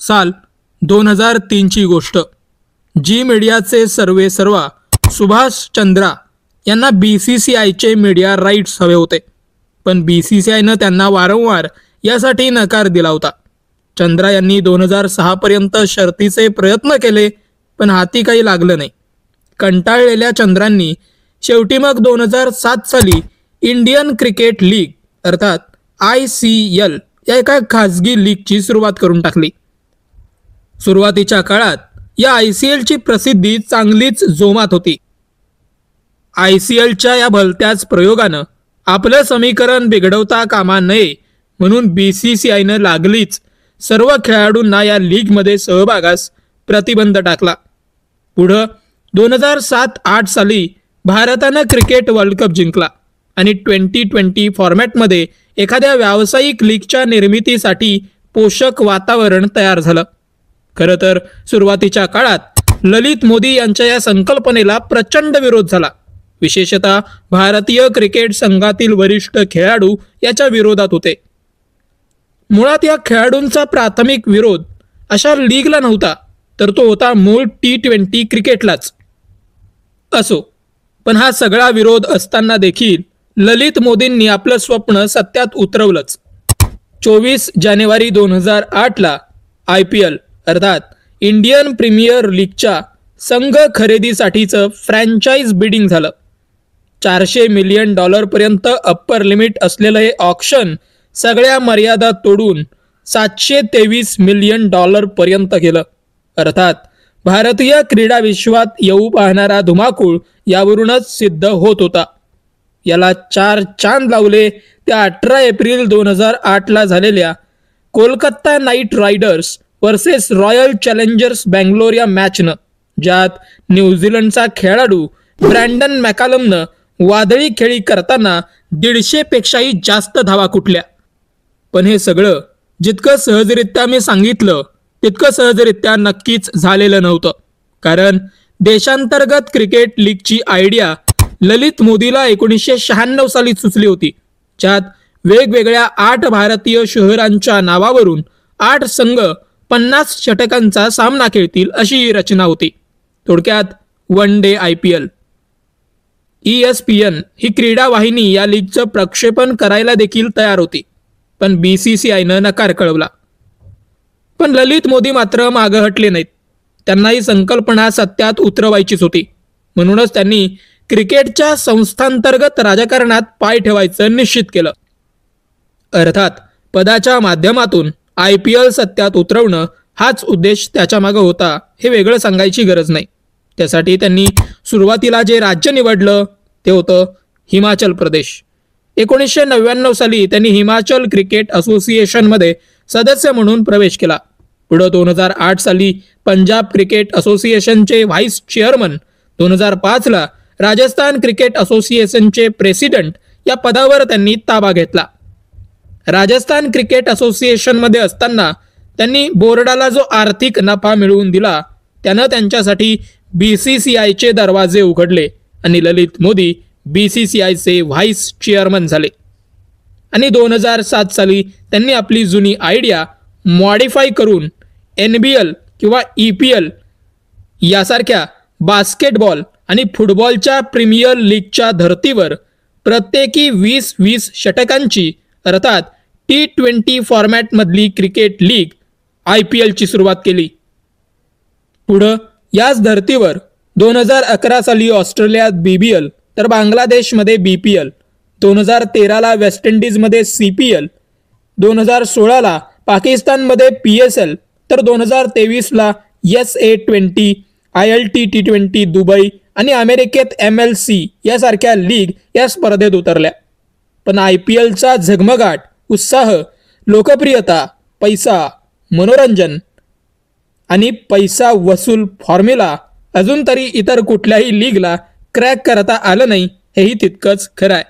साल 2003 ची गोष्ट। जी मीडियाचे सर्वेसर्वा सुभाष चंद्रा यांना BCCIचे मीडिया राईट्स हवे होते, पण BCCIनं त्यांना वारंवार यासाठी नकार दिला होता। चंद्रा यांनी 2006 पर्यंत शर्तीचे प्रयत्न केले, पण हाती काही लागलं नाही। कंटाळलेल्या चंद्रांनी शेवटी मग 2007 साली इंडियन क्रिकेट लीग अर्थात ICL या एका खासगी लीगची सुरुवात करून टाकली। सुरुवातीच्या काळात या ICLची प्रसिद्धी चांगलीच जोमात होती। ICLच्या या भलत्याच प्रयोगानं आपलं समीकरण बिघडवता कामा नये म्हणून BCCIनं लागलीच सर्व खेळाडूंना या लीगमध्ये सहभागास प्रतिबंध टाकला। पुढं 2007-08 साली भारतानं क्रिकेट वर्ल्ड कप जिंकला आणि 2020 फॉर्मॅटमध्ये एखाद्या व्यावसायिक लीगच्या निर्मितीसाठी पोषक वातावरण तयार झालं। खरं तर सुरुवातीच्या काळात ललित मोदी यांच्या या संकल्पनेला प्रचंड विरोध झाला। विशेषतः भारतीय क्रिकेट संघातील वरिष्ठ खेळाडू याच्या विरोधात होते। मुळात या खेळाडूंचा प्राथमिक विरोध अशा लीगला नव्हता, तर तो होता मूळ T20 क्रिकेटलाच। असो, पण हा सगळा विरोध असताना देखील ललित मोदींनी आपलं स्वप्न सत्यात उतरवलंच। 24 जानेवारी 2008ला IPL अर्थात इंडियन प्रीमियर लीगच्या संघ खरेदीसाठीचं फ्रँचाइज बिडिंग झालं। $400 मिलियन पर्यंत अप्पर लिमिट असलेलं हे ऑक्शन सगळ्या मर्यादा तोडून $723 मिलियन पर्यंत गेलं। अर्थात भारतीय क्रीडा विश्वात येऊ पाहणारा धुमाकूळ यावरूनच सिद्ध होत होता। याला 4 चांद लावले त्या 18 एप्रिल 2008ला झालेल्या Kolkata night riders versus royal challengers Bangalore या मॅचनं, ज्यात न्यूझीलंडचा खेळाडू ब्रँडन मॅकलमनं वादळी खेळी करताना 150 पेक्षाही जास्त धावा कुठल्या। पण हे सगळं जितकं सहजरित्या मी सांगितलं तितकं सहजरित्या नक्कीच झालेलं नव्हतं, कारण देशांतर्गत क्रिकेट लीगची आयडिया ललित मोदीला 1996 साली सुचली होती, ज्यात वेगवेगळ्या 8 भारतीय शहरांच्या नावावरून 8 संघ 50 षटकांचा सामना खेळतील अशी रचना होती। थोडक्यात वन डे IPL। ESPN ही क्रीडा वाहिनी या लीगचं प्रक्षेपण करायला देखील तयार होती, पण BCCIनं नकार कळवला। पण ललित मोदी मात्र मागं हटले नाहीत। त्यांना ही संकल्पना सत्यात उतरवायचीच होती, म्हणूनच त्यांनी क्रिकेटच्या संस्थांतर्गत राजकारणात पाय ठेवायचं निश्चित केलं। अर्थात पदाच्या माध्यमातून IPL सत्यात उतरवणं हाच उद्देश त्याच्या मागे होता, हे वेगळं सांगायची गरज नाही। त्यासाठी त्यांनी सुरुवातीला जे राज्य निवडलं ते होतं हिमाचल प्रदेश। 1999 साली त्यांनी हिमाचल क्रिकेट असोसिएशनमध्ये सदस्य म्हणून प्रवेश केला। पुढे 2008 साली पंजाब क्रिकेट असोसिएशनचे व्हाईस चेअरमन, 2005ला राजस्थान क्रिकेट असोसिएशनचे प्रेसिडेंट या पदावर त्यांनी ताबा घेतला। राजस्थान क्रिकेट असोसिएशनमध्ये असताना त्यांनी बोर्डाला जो आर्थिक नफा मिळवून दिला त्यानं त्यांच्यासाठी BCCIचे दरवाजे उघडले आणि ललित मोदी BCCIचे व्हाईस चेअरमन झाले। आणि 2007 साली त्यांनी आपली जुनी आयडिया मॉडिफाय करून NBL किंवा EPL यासारख्या बास्केटबॉल आणि फुटबॉलच्या प्रीमियर लीगच्या धर्तीवर प्रत्येकी 20-20 षटकांची अर्थात T20 फॉर्मॅटमधली क्रिकेट लीग IPLची सुरुवात केली। पुढं याच धर्तीवर 2011 साली ऑस्ट्रेलियात BBL तर बांगलादेशमध्ये BPL, 2013ला वेस्ट इंडिजमध्ये CPL, 2016ला पाकिस्तानमध्ये PSL तर 2023ला SA20, ILT T20 दुबई आणि अमेरिकेत MLC यासारख्या लीग या स्पर्धेत उतरल्या। पण IPLचा झगमगाट, उत्साह, लोकप्रियता, पैसा, मनोरंजन आणि पैसा वसूल फॉर्म्युला अजून तरी इतर कुठल्याही लीगला क्रॅक करता आलं नाही, हेही तितकंच खरं आहे।